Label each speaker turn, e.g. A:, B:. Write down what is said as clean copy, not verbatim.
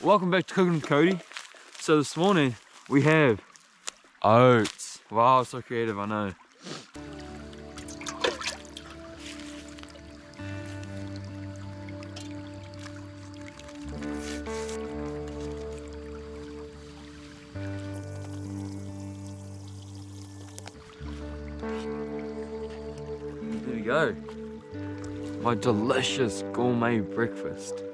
A: Welcome back to Cooking with Cody. So this morning we have oats. Wow, so creative, I know. There we go. My delicious gourmet breakfast.